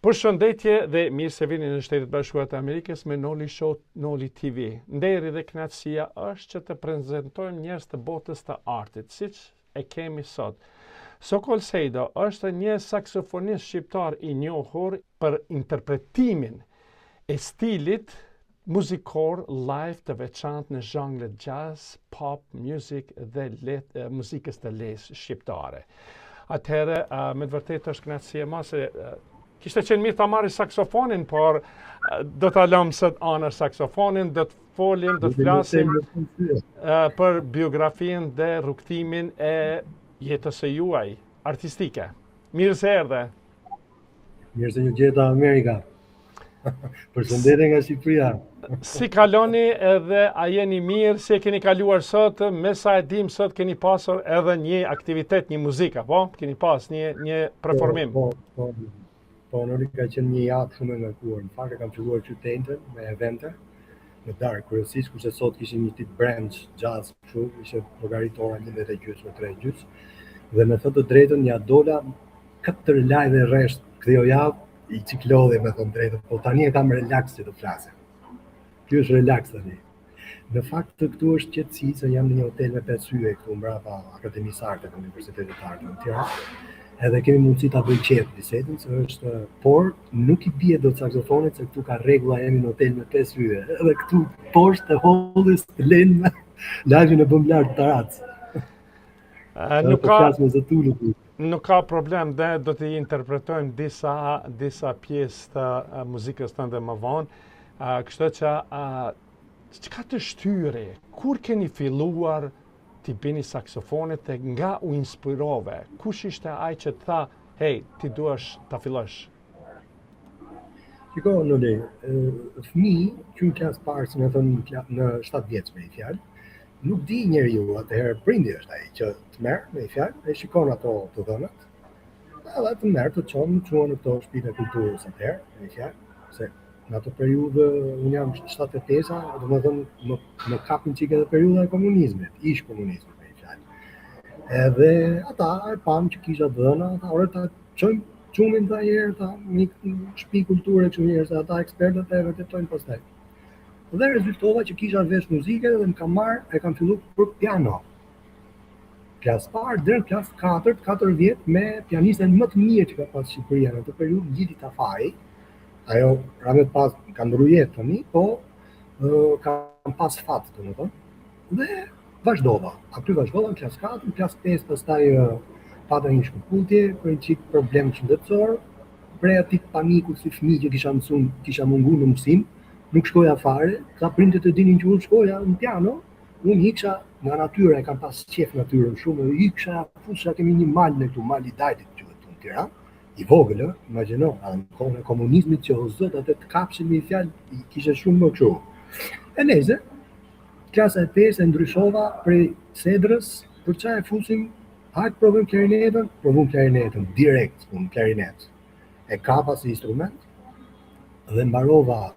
Përshëndetje dhe mirë se vini në Shtetet Bashkuara të Amerikës me Noli Show, Noli TV. Nderi dhe kënaqësia është që të prezantojmë njerëz të botës të artit, siç e kemi sot. Sokol Sejdo është një saksofonist shqiptar i njohur për interpretimin e stilit muzikor live të veçantë në zhanret jazz, pop, music dhe muzikës të lehtë shqiptare. Atëherë, me të vërtetë është kënaqësi e madhe se kishte qenë mirë ta marrë saksofonin, por do ta lëmë sot anër saksofonin, do të folim, do të flasim për biografinë dhe rrugtimin e jetës së juaj artistike. Mirë se erdhe. Mirë se ju gjeta Amerika. Përshëndetje nga Shqipëria. Si kaloni edhe a jeni mirë, si e keni kaluar sot, me sa e dim sot keni pasur edhe një aktivitet, një muzikë, po? Keni pas një performim. Po, nëri ka qenë një javë shumë e ngarkuar. Në fakt e kam filluar qytetin me evente në darkë, kryesisht kurse sot kishim një tip branch jazz, kështu, ishte llogarit ora 11:30 në 3:30. Dhe me thënë të drejtën ja dola 4 live rresht këtë javë i ciklodhe me thënë drejtën, po tani e kam relaks që të flasem. Ky është relaks tani. Në fakt këtu është qetësi se jam në një hotel me 5 yje këtu mbrapa Akademisë Arte të Universitetit të Artëve në Tiranë. Edhe kemi mundësi ta bëjmë qetë bisedën, se është, por nuk i bie dot saksofonit se këtu ka rregulla, jemi në hotel me 5 yje. Edhe këtu poshtë të hollës të lënë live në bëm lart tarac. Nuk ka problem, dhe do të interpretojmë disa pjesë të muzikës tënde më vonë. Kështu që çka të shtyri, kur keni filluar ti bini saksofonit dhe nga u inspirove? Kush ishte ai që tha, hey, ti duhesh ta fillosh? Shiko, Noli, fëmijë që në klasë parë, si më thënë në 7 vjeç me i fjalë, nuk di njeriu atëherë prindi është ai që të merr me i fjalë, e shikon ato të dhënat, edhe të merr të çon në këto shtëpitë e kulturës atëherë, me i fjalë, se në atë periudhë unë jam 75-a, domethënë më kapin çike edhe periudha e komunizmit, ish komunizmi me i fjalë. Edhe ata e pam që kisha dhëna, ata orë ta çojmë çumin ta herë ta në shtëpi kulture kështu njerëz, ata ekspertët e vërtetojnë pastaj. Dhe rezultova që kisha vesh muzike dhe më kam marrë, e kam filluar për piano. Klasë parë deri në klasë 4 vjet me pianistën më të mirë që ka pas Shqipëria në atë periudhë, Gjiti Tafari. Ajo ramet pas ka ndru jetë tani, po kam pas fat domethënë. Dhe vazhdova. Aty vazhdova në klasë 4, në klasë 5 pastaj pata një shkëputje për një çik problem shëndetësor. Prej atij paniku si fëmijë që kisha munguar në mësim, nuk shkoja fare, ka prindët e dinin që unë shkoja në piano, unë hiksha nga natyra, e kam pas qef natyrën shumë, hiksha, fusha kemi një mal në këtu, mal i Dajtit quhet në Tiranë, i vogël, imagjino, në kohën e komunizmit që o zot atë të kapshin me fjalë, kisha shumë më kështu. E neze, klasa e 5 e ndryshova prej Sedrës, për çfarë fusim, hajtë provojmë klarinetën, direkt, unë klarinet. E kapa si instrument dhe mbarova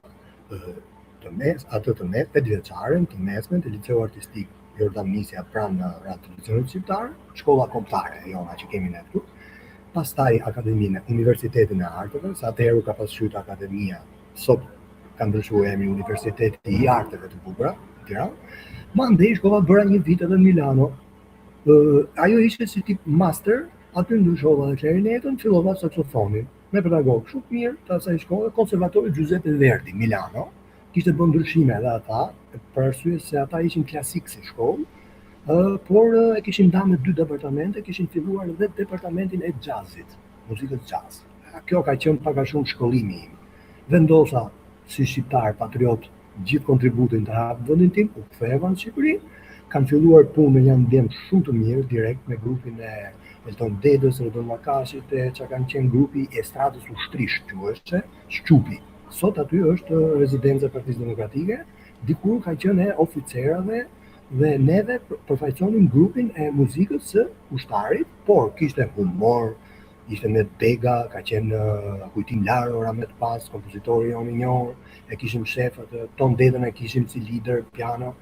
të mes, 5 vjeçaren, të mesmen, të liceu artistik Jordan Nisja pranë në tradicionit shqiptar, shkolla kombëtare, jona që kemi ne këtu. Pastaj akademinë, Universitetin e Arteve, sa atëherë ka pasqyr akademia, sot ka ndryshuar emri Universiteti i Arteve të Bukura, në Tiranë. Mandej shkova bëra një vit edhe në Milano. Ajo ishte si tip master, aty ndryshova dhe klarinetën, fillova saksofonin. Me pedagog shumë mirë të asaj shkolle, Konservatori Giuseppe Verdi, Milano. Kishte bën ndryshime edhe ata, për arsye se ata ishin klasik si shkollë, por e kishin ndarë në 2 departamente, kishin filluar edhe departamentin e jazzit, muzikës jazz. Kjo ka qenë pak a shumë shkollimi im. Vendosa si shqiptar patriot gjithë kontributin të hap vendin tim, u ktheva në Shqipëri, kam filluar punë me një ndjem shumë të mirë direkt me grupin e Elton Dedës, Redon Makashit, që kanë qenë grupi i estradës ushtrish, quheshe Shqupi. Sot aty është rezidenca e Partisë Demokratike, dikur ka qenë e oficerave dhe neve përfaqësonim grupin e muzikës së ushtarit, por kishte humor, ishte me Bega, ka qenë Kujtim Laro, Ramet Pas, kompozitori jonë i njohur, e kishim shefët, Ton Dedën e kishim si lider piano.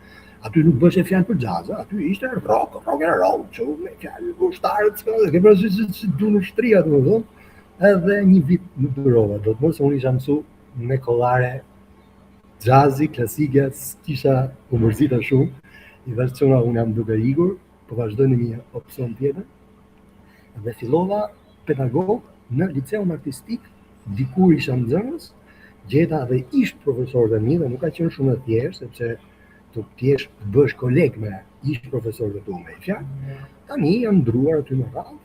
Aty nuk bëshe fjalë për jazz, aty ishte rock and roll, që me fjalë ushtarët, ke parasysh si du në ushtria, domethënë. Edhe një vit nuk durova, do të mos unë isha mësu me kollare xhazi, klasike, kisha u mërzita shumë. I thash çuna unë jam duke ikur, po vazhdoj në një opsion tjetër. Dhe fillova pedagog në liceun artistik, dikur isha nxënës, gjeta dhe ish profesorë të mi dhe nuk ka qenë shumë e thjeshtë, sepse të t'jesh të bësh koleg me ish profesorë të tu me i fjalë. Tani jam ndruar aty në radhë,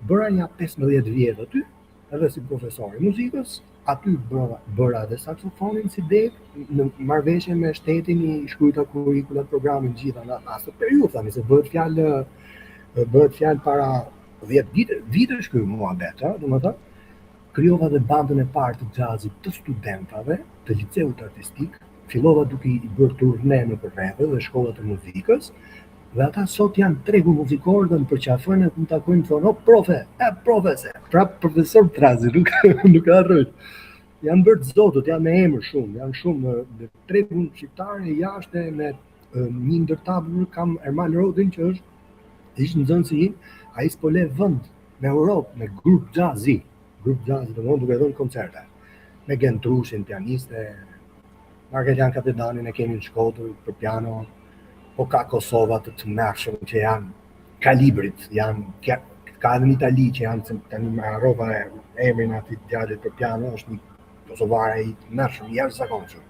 bëra një 15 vjet aty, edhe si profesor i muzikës, aty bëra edhe saksofonin si dek, në marrëveshje me shtetin i shkruajta kurrikulat, programin gjitha në atë periudhë, tani se bëhet fjalë para 10 vitesh ky muhabet, domethënë krijova dhe bandën e parë të xhazit të studentave të liceut artistik, fillova duke i bërë turne në rrethë dhe shkollat e muzikës, dhe ata sot janë tregu muzikor dhe më përqafojnë dhe më takojnë thonë, o profe, se, pra profesor Trazi, nuk harroj. Janë bërë të zotët, janë me emër shumë, janë shumë në tregun shqiptare jashtë me një ndërtabur kam Ermal Rodin që ishte nxënësi im, ai s'po le vend në Europë me grup xhazi, domethënë duke dhënë koncerte. Me Gentrushin, pianiste, Margelian Kapedanin e kemi në Shkodër për piano, po ka Kosova të mërshëm që janë kalibrit, ka edhe në Itali që janë, tani më harrova emrin atit djalit për piano, është një kosovare i të mërshëm, jashtëzakonshëm.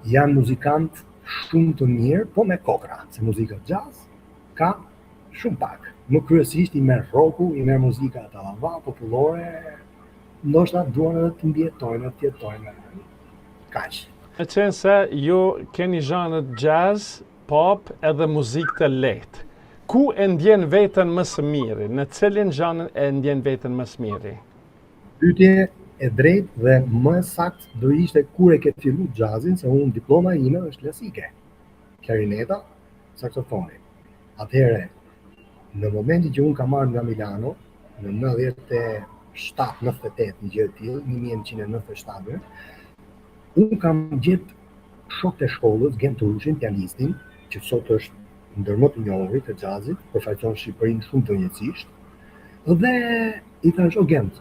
Janë muzikantë shumë të mirë, po me kokra, se muzika jazz ka shumë pak. Më kryesisht i merr rocku, i merr muzika tallava, popullore, ndoshta duan edhe të ndjetojnë, të jetojnë. Kaq. Me qenë se ju keni zhanët jazz, pop edhe muzikë të lehtë. Ku e ndjen veten më së miri? Në cilin zhanër e ndjen veten më së miri? Pyetje e drejtë dhe më saktë do ishte kur e ke fillu jazzin, se unë diploma ime është klasike. Klarineta, saksofoni. Atëherë, në momentin që unë kam marrë nga Milano, në 97-98, një gjë e tillë, 1997, unë kam gjetë shok të shkollës, Gentrushin, pianistin, që sot është ndër më të njohurit të jazzit, përfaqëson Shqipërinë shumë të njëjtësisht. Dhe i thash, o Gent,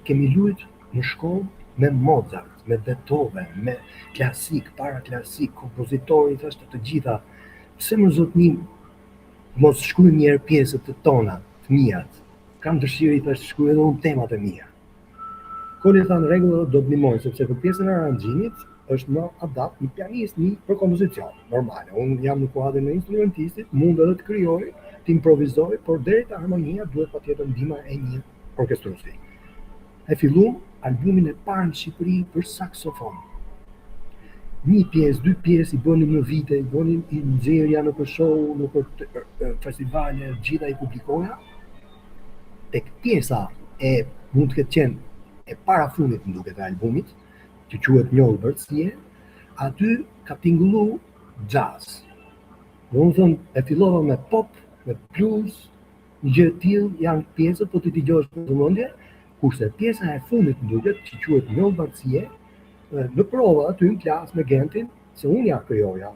kemi luajtur në shkollë me Mozart, me Beethoven, me klasik, paraklasik, kompozitorë, i thash të gjitha. Pse më zotni mos shkruaj një herë pjesët të tona, të mijat. Kam dëshirë, i thash, shkruaj edhe unë temat e mia. Koli tha në rregull, do të ndihmoj, sepse për pjesën e aranxhimit është më adapt një pianist, një për kompozicion, normale. Unë jam në kuadrin e instrumentistit, mund edhe të krijoj, të improvizoj, por deri te harmonia duhet patjetër ndihma e një orkestruesi. E filluam albumin e parë në Shqipëri për saksofon. Një pjesë, 2 pjesë i bënim në vite, i bënim i nxjerrja në për show, në për festivale, gjitha i publikoja. Tek pjesa e mund të ketë qenë e parafundit më duket e albumit, që quhet Njolbërtsie, aty ka tingullu jazz. Domethënë e fillova me pop, me blues, një gjë e tillë, janë pjesët po ti dëgjosh në vëmendje, kurse pjesa e fundit më duket që quhet Njolbërtsie, në prova aty në klasë me Gentin, se unë ja krijoja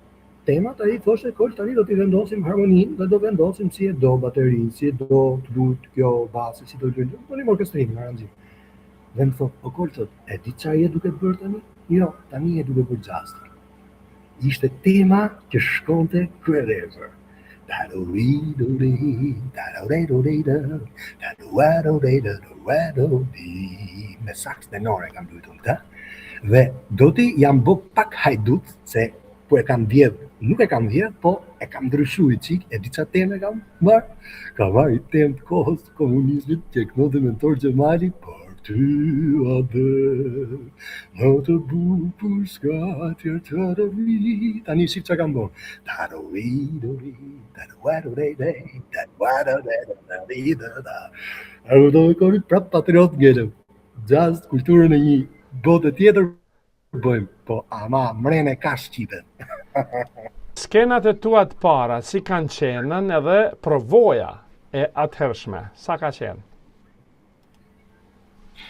temat, ai thoshte koç tani do t'i vendosim harmoninë dhe do vendosim si e do baterinë, si e do të luajë kjo basi, si do të luajë, bënim orkestrimin, aranxhim. Dhe më thot, o kolë, e di qa je duke të bërë tani? Jo, tani je duke bërë jazz. Ishte tema që shkonte kryerezër. Me saks tenore kam luajtur këtë. Dhe do t'i jam bë pak hajdut, se po e kam vjedh, nuk e kam vjedh, po e kam ndryshuar çik, e di qa teme kam marrë? Kam marrë temë të kohës komunizmit, që e kënonte mentor Gjemali, ty adhe, në të bukur s'ka tjerë të rëvi. Tani shqip që kam bon. Arë do e kori prap patriot ngelëm. Jazz, kulturën e një botë tjetër bëjmë, po ama mrene ka shqipen. Skenat e tua të para, si kanë qenën edhe provoja e atëhershme, sa ka qenë?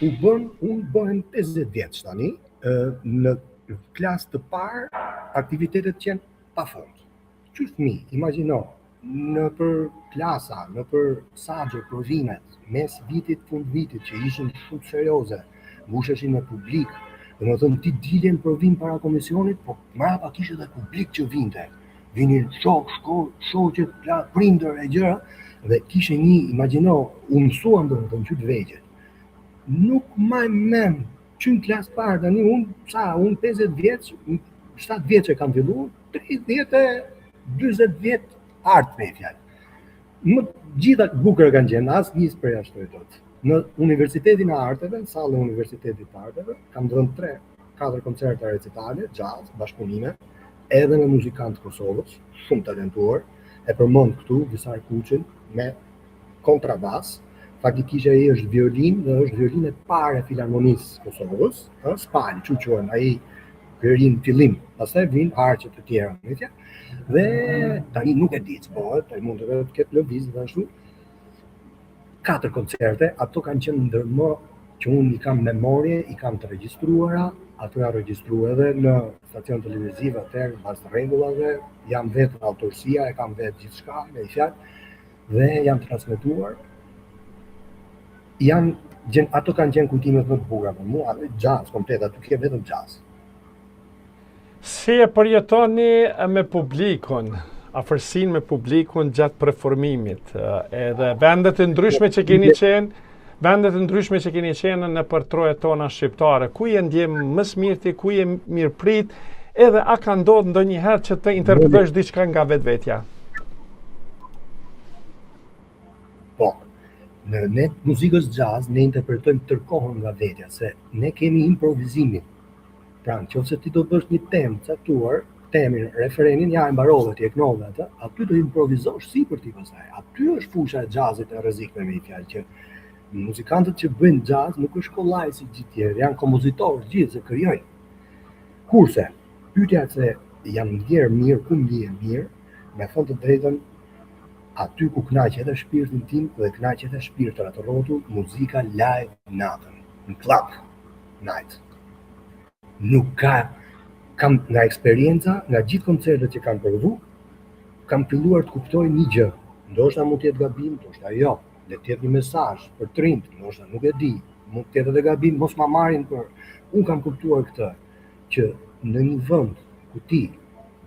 Unë bëhen 50 vjeç tani, në klasë të parë, aktivitetet qenë pa fund. Qështë mi, imagjino, në për klasa, në për sagje, provimet, mes vitit, fund vitit, që ishin shumë serioze, mbusheshin me publik, dhe më thëmë ti diljen provim para komisionit, po mrapa kishe dhe publik që vinte. Vinin shoqet, prindër e gjëra, dhe kishe një, imagjino, u mësuan dhe më thëmë qytë vegjet. Nuk maj mem, që në klasë parë, tani unë 50 vjeç, 7 vjeç e kam filluar, 30-40 vjet artë me fjallë. Më gjitha bukër kanë qenë, asë njës për jashtoj tot. Në Universitetin e Arteve, në sallën e Universitetit të Arteve, kam dhënë 3-4 koncerta recitale, jazz, bashkëpunime, edhe me muzikantë Kosovës, shumë talentuar, e përmend këtu Visar Kuçin me kontrabas. Faktikisht ai është violin dhe është violin e parë e Filharmonisë Kosovës, Spali, që quhen ai violin fillim, pastaj vin harqet të tjera, mëtja. Dhe tani nuk e di ç'bëhet, ai mund të ketë lëvizje dhe ashtu. 4 koncerte, ato kanë qenë ndër më që unë i kam memorie, i kam të regjistruara, ato janë regjistruar edhe në stacion televiziv atëherë, bazë rregullave, jam vetë autorsia, e kam vetë gjithçka, me fjalë, dhe janë transmetuar. Ato kanë qenë kujtimet më të bukura për mua, jazz komplet, aty ke vetëm jazz. Si e përjetoni me publikun, afërsinë me publikun gjatë performimit, edhe vendet e ndryshme që keni qenë në për trojet tona shqiptare, ku je ndjem më smirti, ku je mirëprit, edhe a ka ndodhur ndonjëherë që të interpretosh diçka nga vetvetja? Po, në muzikës jazz ne interpretojmë tërkohën nga vetja, se ne kemi improvizimin. Pra, nëse ti do bësh një temë caktuar, temin, referenin, ja e mbarove, ti e knove atë, aty do improvizosh sipër ti pastaj. Aty është fusha e jazzit e rrezikshme me fjalë që muzikantët që bëjnë jazz nuk është kollaj si gjithë tjerë, janë kompozitorë gjithë se krijojnë. Kurse, pyetja se jam ndjer mirë, ku ndihem mirë, me thënë të drejtën, aty ku kënaq edhe shpirtin tim dhe kënaq edhe shpirtrat të rrotull, muzika live natën, në club night. Nuk kam nga eksperienca, nga gjithë koncertet që kam provu, kam filluar të kuptoj një gjë. Ndoshta mund të jetë gabim, ndoshta jo. Le të jetë një mesazh për trinj, ndoshta nuk e di. Mund të jetë edhe gabim, mos ma marrin për. Unë kam kuptuar këtë, që në një vend ku ti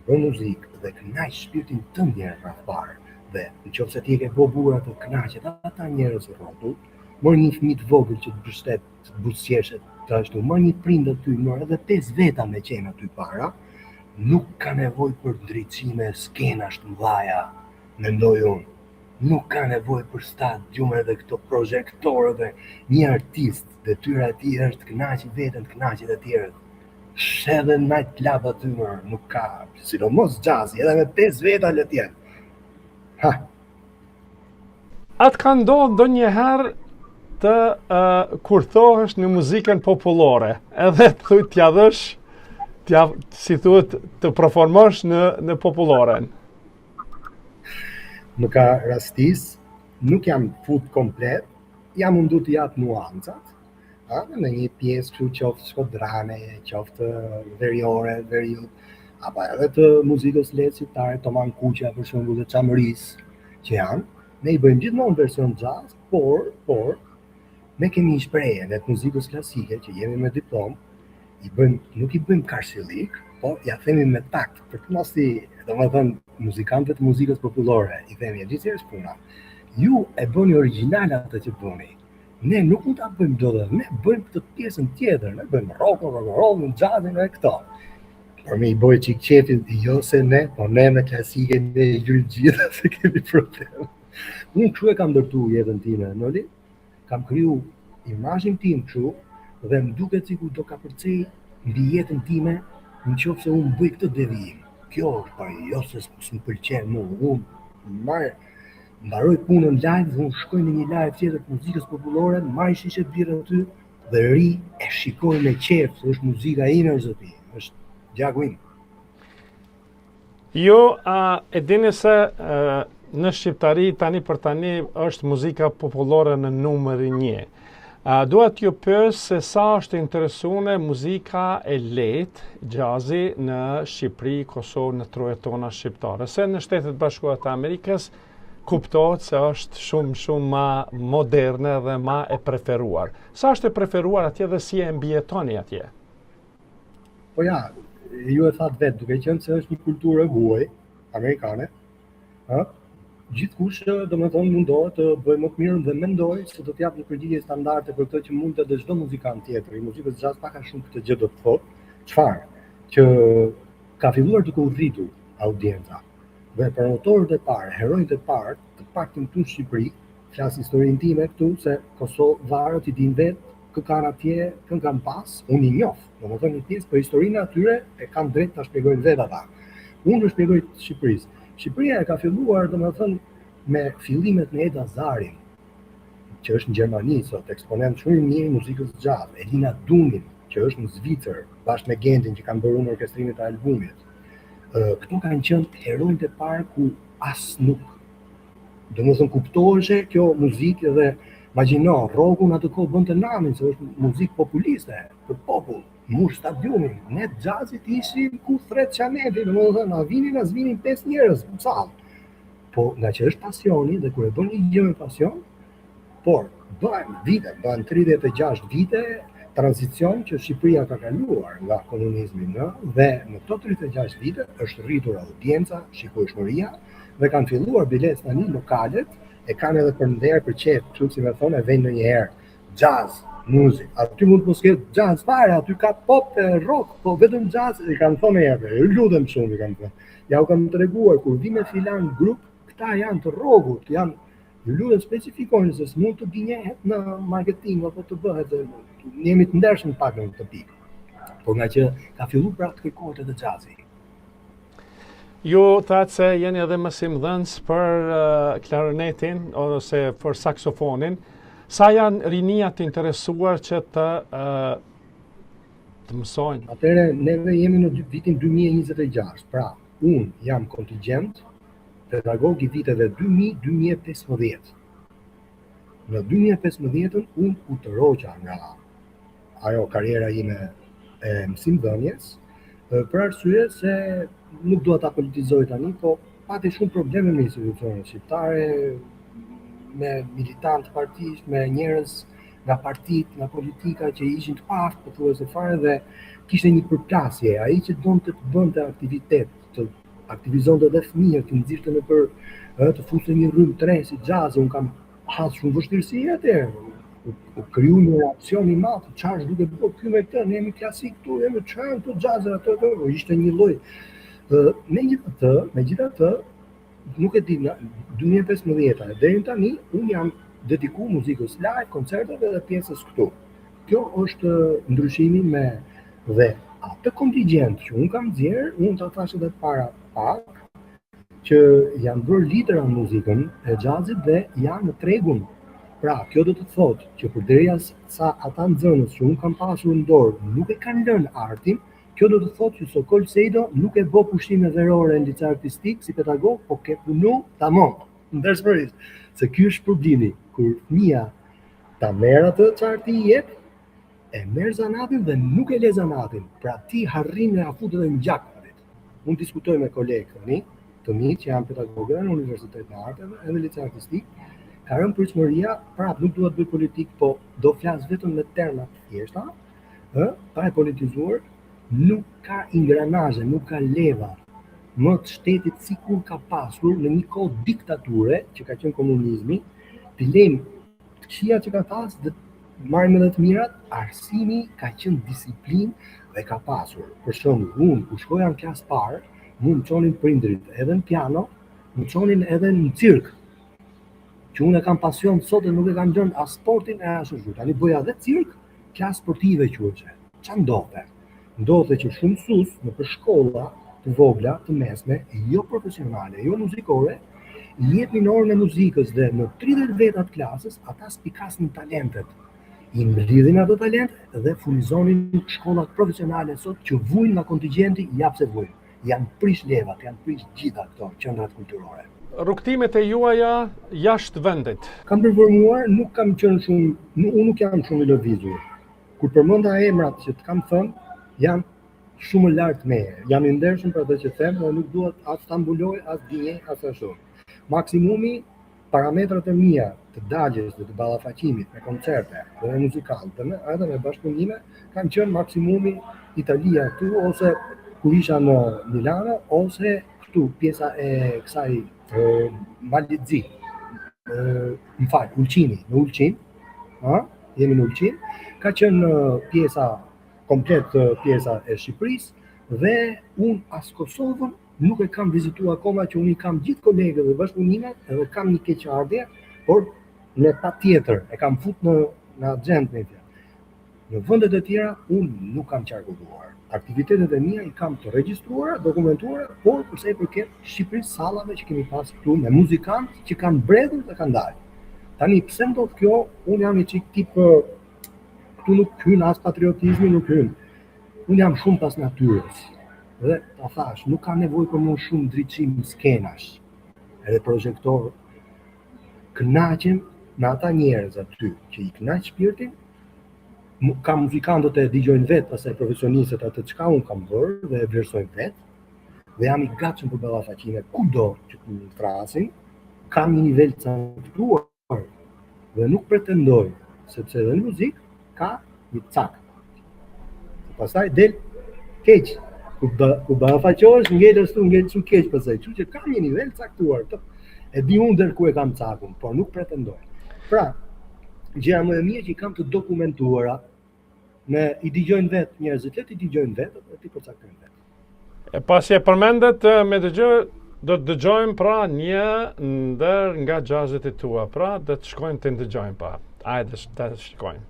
bën muzikë dhe kënaq shpirtin tënd një herë parë, dhe nëse ti e ke bobura të kënaqet ata njerëz rrotull, mor një fëmijë të vogël që të mbështet, të buzëqeshet, ashtu, më një prind aty, më edhe 5 veta me qenë aty para, nuk ka nevojë për ndriçime skenash të mëdha, mendoj unë. Nuk ka nevojë për stadiume dhe këto projektorë dhe një artist, detyra e tij është të kënaqë veten, të kënaqë të tjerët. Shedhe night club aty më nuk ka, sidomos jazzi, edhe me 5 veta le të jenë. Ha. Atë ka ndodhur ndonjëherë të kurthohesh në muzikën popullore, edhe t'ja dhësh, si thuhet, të performosh në populloren. Më ka rastis, nuk jam fut komplet, jam mundu të jap nuancat, në një pjesë që qoftë shkodrane, qoftë veriore, veriut, apo edhe të muzikës lehtësitare, Toman Kuqja për shembull, dhe Çamëris, që janë, ne i bëjmë gjithmonë version jazz, por ne kemi një shprehje në muzikës klasike që jemi me diplomë, nuk i bëjmë karshilik, po ja themi me takt, për të mos i, domethënë, muzikantët e muzikës popullore, i themi gjithsesi puna. Ju e bëni origjinal atë që bëni. Ne nuk mund ta bëjmë dot, ne bëjmë këtë pjesën tjetër, ne bëjmë rock and roll, jazzin e këto. Por me i bëj çik qefin, jo se ne, po ne me klasike ne gjyr gjithë se kemi problem. Unë kështu e kam ndërtu jetën time, Noli. Kam kriju imazhin tim kështu dhe më duket sikur do ka përcej mbi jetën time nëse unë bëj këtë devijim. Kjo është pa jo se s'm pëlqen mua. Unë mbaroj punën live dhe unë shkoj në një live tjetër të muzikës popullore, marr shishe birë aty dhe e shikoj me qejf, se është muzika ime zoti, është gjaku im. Jo, e dini se në Shqiptari tani për tani është muzika popullore në numër 1. Dua t'ju pyes se sa është interesuar muzika e lehtë, jazzi në Shqipëri, Kosovë, në trojet tona shqiptare. Se në Shtetet Bashkuara të Amerikës kuptohet se është shumë ma moderne dhe ma e preferuar. Sa është e preferuar atje dhe si e mbijetoni atje? Po ja, ju e thatë vetë, duke qenë se është një kulturë e huaj, amerikane, gjithkush domethënë mundohet të bëjë më të mirën dhe mendoj se do të jap një përgjigje standarde për këtë që mund të çdo muzikant tjetër. I muzikës jazz pak a shumë këtë gjë do të thotë. Çfarë? Që ka filluar të urritur audienca. Dhe promotorët e parë, herojët e parë, të paktën këtu në Shqipëri, flas historinë time këtu se kosovarët i din vetë kë kanë atje, kë kanë pas, unë i njoh. Domethënë një pjesë për historinë atyre e kanë drejt ta shpjegojnë vetë ata. Unë do shpjegoj të Shqipërisë. Shqipëria e ka filluar domethënë me fillimet me Eda Zarin, që është në Gjermani sot, eksponent shumë i mirë i muzikës jazz, Elina Dunin, që është në Zvicër, bashkë me Gendin që kanë bërë në orkestrimit të albumit. Këto kanë qenë heronjtë e parë ku as nuk domethënë kuptoheshe kjo muzikë dhe imagjino, rroku në atë kohë bënte namin se është muzikë populiste për popull. Mur stadiumin, ne jazzit ishim ku thret Chaneti, domethënë na zvinin 5 njerëz në sallë. Po nga që është pasioni dhe kur e bën një gjë me pasion, por bën 36 vite tranzicion që Shqipëria ka kaluar nga komunizmi dhe në këto 36 vite është rritur audienca, shikueshmëria dhe kanë filluar bilet tani lokalet e kanë edhe për nder për qef, kështu si më thonë, e vjen ndonjëherë jazz muzik. Aty mund të mos ketë jazz fare, aty ka pop e rock, po vetëm jazz i kanë thonë herë. Lutem shumë i kanë thënë. Ja u kam treguar kur vi me filan grup, këta janë të rrogut, janë lutem specifikojnë se s'mund të gënjehet në marketing apo të bëhet jemi të ndershëm pak në këtë pikë. Po nga që ka filluar pra të kërkohet edhe jazzi. Ju thatë se jeni edhe mësimdhënës për klarinetin ose për saksofonin. Sa janë rinjat të interesuar që të mësojnë? Atëre, neve jemi në vitin 2026, pra unë jam kontingent pedagog i viteve 2000-2015. Në 2015 unë u të roqa nga karriera ime e mësimdhënies, për arsye se nuk dua ta politizoj tani, po pati shumë probleme me institucionet shqiptare, me militantë partisht, me njerëz nga partitë, nga politika që ishin të paftë, pothuajse fare dhe kishte një përplasje, ai që donte të bënte aktivitet, të aktivizonte edhe fëmijët, të nxirrte në për të fuste një rrymë 3 si jazzi, un kam pas shumë vështirësi atëherë. U kriju një reakcion i madh, çfarë duke bërë këtu me këtë, ne jemi klasik këtu, jemi çfarë këtu jazzer ato, ishte një lloj. Megjithatë, nuk e di, nga 2015 deri tani unë jam dedikuar muzikës live, koncerteve dhe pjesës këtu. Kjo është ndryshimi me dhe atë kontingjent që unë kam nxjerr, unë ta thash edhe para pak që janë bërë lidera në muzikën e jazzit dhe janë në tregun. Pra, kjo do të thotë që përderisa ata nxënës që unë kam pasur në dorë nuk e kanë lënë artin, kjo do të thotë që Sokol Sejdo nuk e bë pushime verore në liceu artistik si pedagog, po ke punu tamam. Ndërshmërisht, se ky është problemi, kur fëmia ta merr atë çfarë ti jep, e merr zanatin dhe nuk e le zanatin. Pra ti harrin e afut edhe në gjak. Unë diskutoj me kolegë tani, të mi që janë pedagogë në Universitetin e Arteve edhe liceu artistik, ka rënë pritshmëria, prapë nuk duhet bëj politik, po do flas vetëm me terma të thjeshta, pa e politizuar, nuk ka ingranazhe, nuk ka leva më të shtetit sikur ka pasur në një kohë diktature që ka qenë komunizmi, të lejmë të këqija që ka pas dhe marrim edhe të mirat, arsimi ka qenë disiplinë dhe ka pasur. Për shembull, unë kur shkoja në klasë parë, mu më çonin prindrit edhe në piano, më çonin edhe në cirk. Që unë e kam pasion sot dhe nuk e kam gjënë as sportin e as shushu. Tani bëja dhe cirk, klasë sportive quhet. Ç'a ndodhe? Ndodhe që shumë mësues në për shkolla të vogla, të mesme, jo profesionale, jo muzikore, jepin orën e muzikës dhe në 30 veta të klasës ata spikasin talentet. I mbledhin ato talente dhe furnizonin shkollat profesionale sot që vujnë nga kontingjenti jap se vujnë. janë prish levat, janë prish gjitha këto qendrat kulturore. Rrugtimet e juaja jashtë vendit. Kam përformuar, nuk kam qenë shumë, unë nuk jam shumë i lëvizur. Kur përmenda emrat që të kam thënë, janë shumë lart meje. Jam i ndershëm për atë që them, dhe nuk duhet as ta mbuloj, as dinjej, as ashtu. Maksimumi parametrat e mia të daljes dhe të ballafaqimit me koncerte dhe me muzikantë, edhe me bashkëpunime, kanë qenë maksimumi Italia këtu, ose kur isha në Milano, ose këtu pjesa e kësaj Malizzi, Ulqini, në Ulqin, jemi në Ulqin, ka qenë pjesa komplet pjesa e Shqipërisë dhe unë as Kosovën nuk e kam vizituar akoma, që unë i kam gjithë kolegët dhe bashkëpunimet edhe kam një keqardhje, por në patjetër e kam fut në agent me tjetër. Në vendet e tjera unë nuk kam qarkulluar. Aktivitetet e mia i kam të regjistruara, dokumentuara, por përsa i përket Shqipërisë, sallave që kemi pas këtu me muzikantë që kanë bredhur dhe kanë dalë. Tani pse ndodh kjo? Unë jam një çik tip këtu nuk hyn as patriotizmi, nuk hyn. Unë jam shumë pas natyrës. Dhe ta thash, nuk ka nevojë për më shumë drejtësim skenash. Edhe projektor. Kënaqem me ata njerëz aty që i kënaq shpirtin. Ka muzikantët e dëgjojnë vetë, pastaj profesionistët atë çka unë kam bërë dhe e vlerësojnë vetë. Dhe jam i gatshëm për ballafaqime kudo që të më thrasin. Kam një nivel të caktuar dhe nuk pretendoj, sepse edhe në muzikë ka një cak. Pastaj del keq. Ku ballafaqohesh, ngelesh tu, ngelesh tu keq pastaj. Kështu që kam një nivel të caktuar. E di unë deri ku e kam cakun, por nuk pretendoj. Pra, gjëja më e mirë që i kam të dokumentuara, i dëgjojnë vetë njerëzit, i dëgjojnë vetë, dhe ti përcaktojnë vetë. E pasi e përmendet me dëgjë, do të dëgjojmë pra një ndër nga xhazet e tua, pra do të shkojmë të ndëgjojmë pa. Hajde të shkojmë.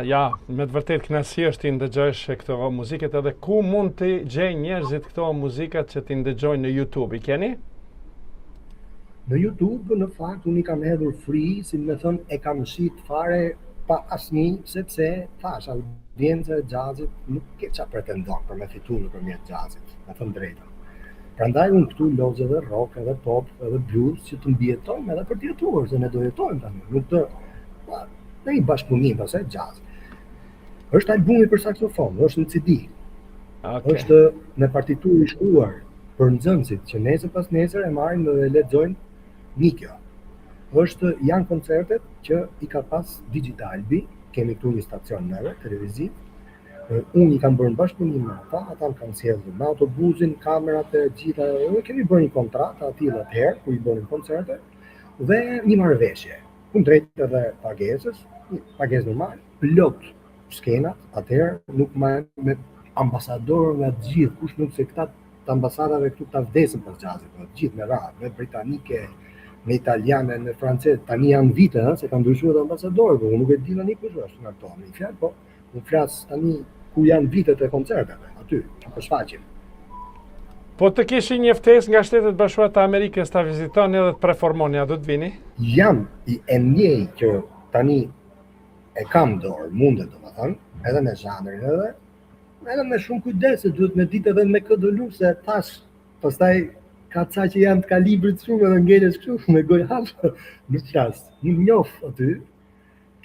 ja, me të vërtet kënaqësi është ti ndëgjosh këto muzikat edhe ku mund të gjej njerëzit këto muzikat që ti ndëgjojnë në YouTube, i keni? Në YouTube, në fakt, unë i kam hedhur free, si me thënë, e kam shit fare pa asnjë, sepse thash, audienca e jazzit nuk ke ça pretendon për me fitu nëpërmjet jazzit, me thënë drejtën. Prandaj unë këtu lozë edhe rock, edhe pop, edhe blues, që të mbijetojmë edhe për të jetuar, se ne do jetojmë tani, nuk të në një bashkëpunim pastaj jazz. Është albumi për saksofon, është në CD. Okay. Është në partiturë i shkruar për nxënësit që nesër pas nesër e marrin dhe lexojnë Nikjo. Janë koncertet që i ka pas Digitalbi, kemi këtu një stacion neve, televiziv. Unë i kam bërë në bashkëpunim me ata më kanë sjellur me autobusin, kamerat e gjitha, kemi bërë një kontratë aty atëherë ku i bënin koncerte dhe një marrëveshje. Kundrejt edhe pagesës, pagesë normal, plot skenat, atëherë nuk marrin me ambasadorë nga të gjithë, kush nuk se këta të ambasadave këtu ta vdesin pas jazzit, të gjithë me radhë, me britanike, me italiane, me franceze, tani janë vite, se kanë ndryshuar ambasadorë, por unë nuk e di tani kush është nga këto, në fjalë, po unë flas tani ku janë vitet e koncerteve, aty, për shfaqjen. Po të kishi një ftesë nga Shtetet Bashkuara të Amerikës ta vizitoni edhe të performoni, a do të vini? Jam i njej që tani e kam dorë, mundet domethënë, edhe me zhanrin edhe me shumë kujdes, se duhet me ditë edhe me këdëlu, se tash, pastaj ka ca që janë të kalibrit shumë edhe ngelesh kështu me gojë hapur, në qas. Nuk njoh aty,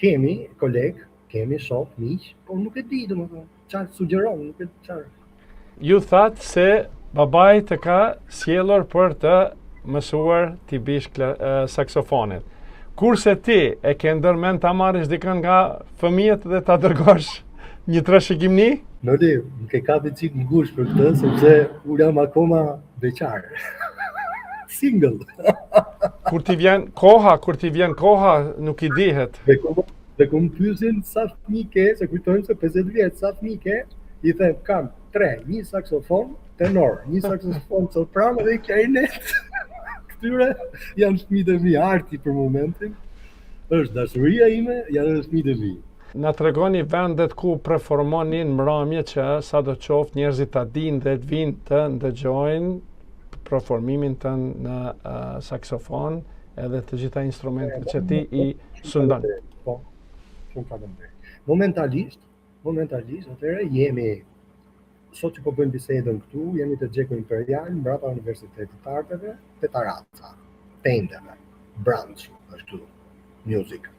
kemi kolegë, kemi shok, miq, por nuk e di domethënë, çfarë sugjeron, nuk e di çfarë. Ju thatë se babai të ka sjellur për të mësuar t'i bish saksofonit. Kurse ti e ke ndërmend ta marrësh dikën nga fëmijët dhe ta dërgosh një trashëgimni? Nëdi, nuk e kapi çik ngush për këtë, sepse unë jam akoma beqar. Single. Kur ti vjen koha, nuk i dihet. Dhe ku më pyesin sa fëmijë ke, se kujtojnë se 50 vjet, sa fëmijë ke, i them kam 3, një saksofon tenor, një saksofon sopran dhe një klarinet. Këtyre janë fëmijët e mi, arti për momentin. Është dashuria ime, janë fëmijët e mi. Na tregoni vendet ku performoni në mbrëmje që sadoqoftë njerëzit ta dinë dhe të vinë të ndëgjojnë performimin tënd në saksofon edhe të gjitha instrumentet që ti i sundon. Po. Shumë faleminderit. Momentalisht, atëherë jemi sot që po bëjmë bisedën këtu, jemi të Xheku Imperial, mbrapa Universitetit të Arteve, te Taraca, Tendeve, Branch, ashtu, music.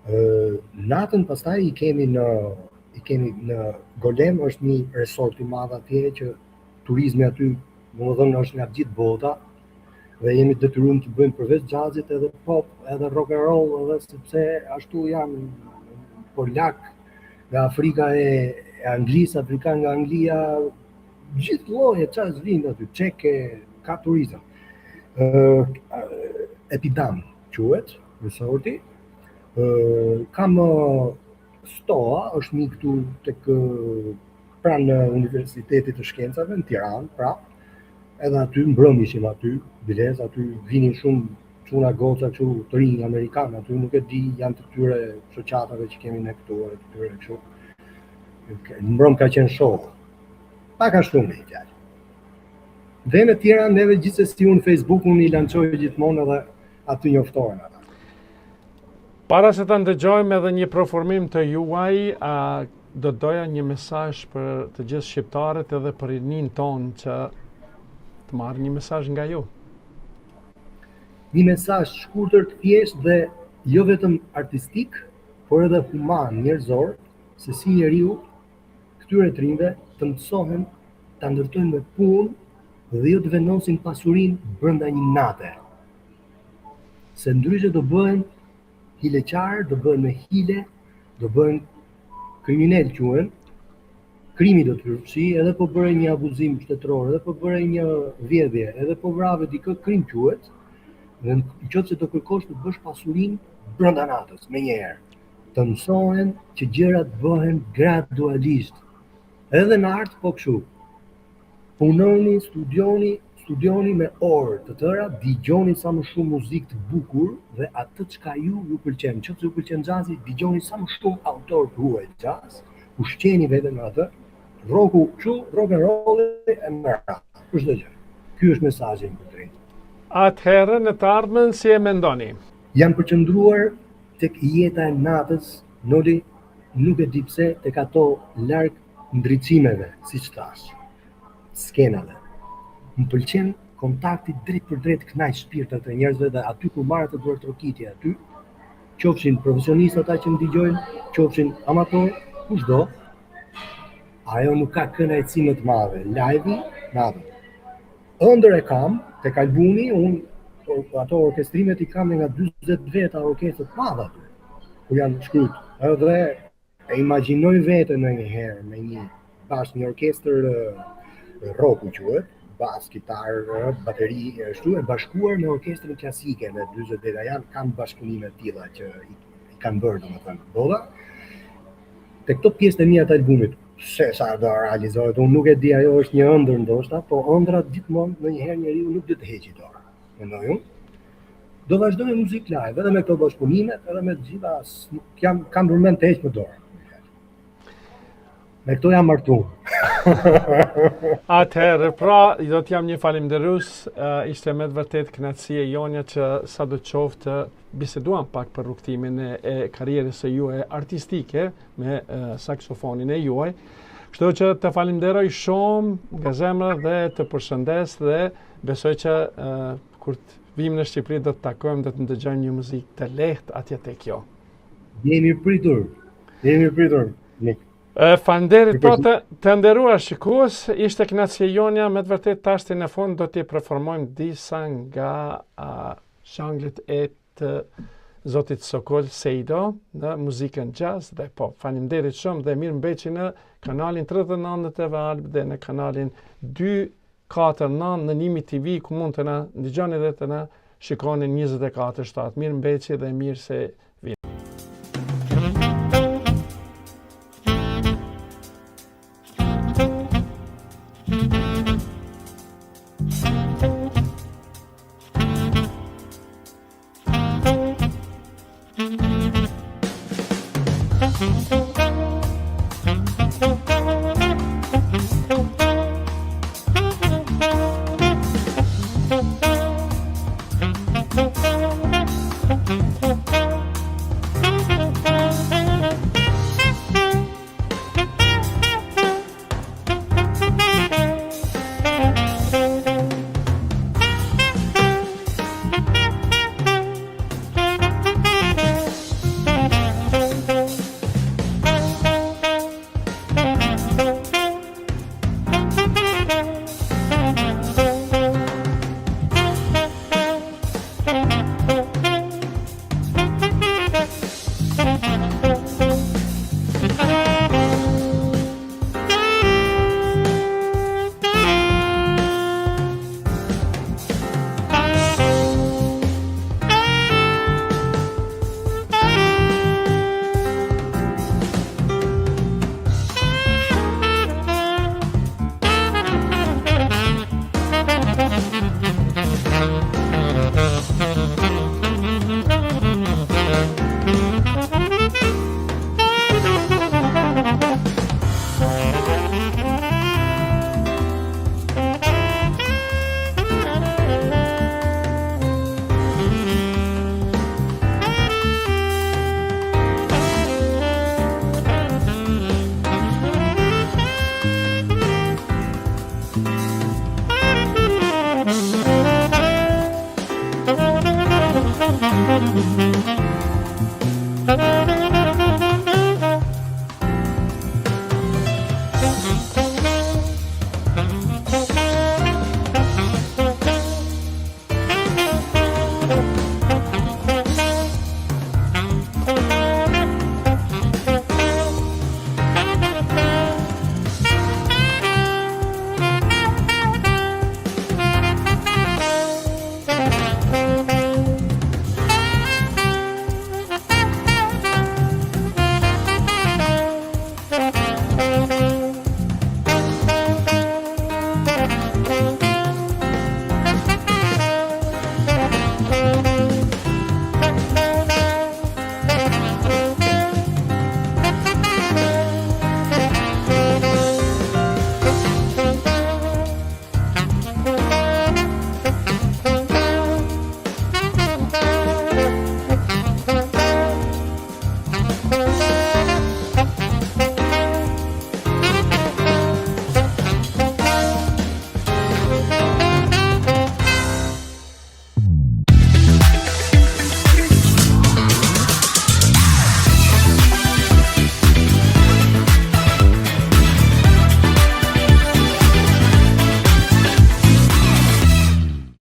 Natën pastaj i kemi në Golem, është një resort i madh atje që turizmi aty, domethënë është nga gjithë bota dhe jemi detyruar të bëjmë përveç jazzit edhe pop, edhe rock and roll, edhe sepse ashtu janë polak nga Afrika e Anglisë, afrikan nga Anglia, gjithë lloje çfarë vinë aty, çeke, ka turizëm. Epidam quhet resorti. Kam Stoa, është një këtu tek pranë Universitetit të Shkencave në Tiranë, pra. Edhe aty mbrëm ishim aty, biles, aty vinin shumë çuna goca kështu të rinj amerikanë, aty nuk e di, janë të këtyre shoqatave që kemi ne këtu, të këtyre kështu. Në mbrëm ka qenë show. Pak ashtu me i fjalë. Dhe në Tiranë neve gjithsesi unë Facebook-un i lançoj gjithmonë edhe aty njoftohen ata. Para se ta ndëgjojmë edhe një performim të juaj, do doja një mesazh për të gjithë shqiptarët edhe për rinin ton që të marrë një mesazh nga ju. Një mesazh shkurtër, të thjeshtë dhe jo vetëm artistik, por edhe human, njerëzor, se si njeriu këtyre të rinjve të mësohen ta ndërtojnë me punë dhe jo të vendosin pasurinë brenda një nate. Se ndryshe do bëhen hileqar, do bëhen me hile, do bëhen kriminal quhen, krimi do të përfshi, edhe po bëre një abuzim shtetëror, edhe po bëre një vjedhje, edhe po vrave dikë, krim quhet, dhe në qoftë se do kërkosh të bësh pasurinë brenda natës, menjëherë. Të mësohen që gjërat bëhen gradualisht. Edhe në art po kështu. Punoni, studioni studioni me orë të tëra, dëgjoni sa më shumë muzikë të bukur dhe atë çka ju pëlqen. Nëse ju pëlqen xhazi, dëgjoni sa më shumë autor të huaj xhaz, ushqeni veten me atë. Roku kështu, rock and roll e mëra. Për çdo gjë. Ky është mesazhi im për drejtë. Atëherë në të ardhmen si e mendoni? Jam përqendruar tek jeta e natës, Noli, nuk e di pse tek ato larg ndricimeve, siç thash, skenave. Më pëlqen kontakti drejt për drejt kënaq shpirtat e njerëzve dhe aty ku marrë të duart trokitje aty, qofshin profesionistë ata që më dëgjojnë, qofshin amatorë, kushdo, ajo nuk ka kënaqësi më të madhe. Live-i, natën. Ëndër e kam tek albumi, unë ato orkestrimet i kam nga 40 veta orkestrë të madhe aty, ku janë shkruajtur. Edhe e imagjinoj veten ndonjëherë me një orkestër rocku quhet, bas, kitarë, bateri, ashtu e bashkuar me orkestrën klasike me 40 veta, kanë bashkëpunime të tilla që i kanë bërë domethënë bolla. Tek këto pjesë të mia të albumit, se sa do realizohet, unë nuk e di, ajo është një ëndër ndoshta, po ëndra gjithmonë ndonjëherë njeriu nuk do të heqë dorë. Mendoj unë. Do vazhdoj me muzikë live, edhe me këto bashkëpunimet, edhe me të gjitha, kam përmend të heq më dorë. Me këto jam martuar. Atëherë, pra, do të jam një falemnderues, ishte me të vërtet kënaqësi e jonja që sadoqoftë biseduam pak për rrugtimin e karrierës së juaj artistike me saksofonin e juaj. Kështu që të falenderoj shumë nga zemra dhe të përshëndes dhe besoj që kur të vim në Shqipëri do të takojmë, do të ndëgjojmë një muzikë të lehtë atje tek jo. Jemi pritur, Nik. Falënderit po të nderuar shikues, ishte kënaqësi e jonja, me të vërtet tashti në fund do t'i performojmë disa nga shanglet e të zotit Sokol Sejdo në muzikën jazz dhe pop. Faleminderit shumë dhe mirë mbeqi në kanalin 39 në TV Alb dhe në kanalin 249 në Nimi TV, ku mund të na ndëgjoni dhe të na shikoni 24/7. Mirë mbeqi dhe mirë se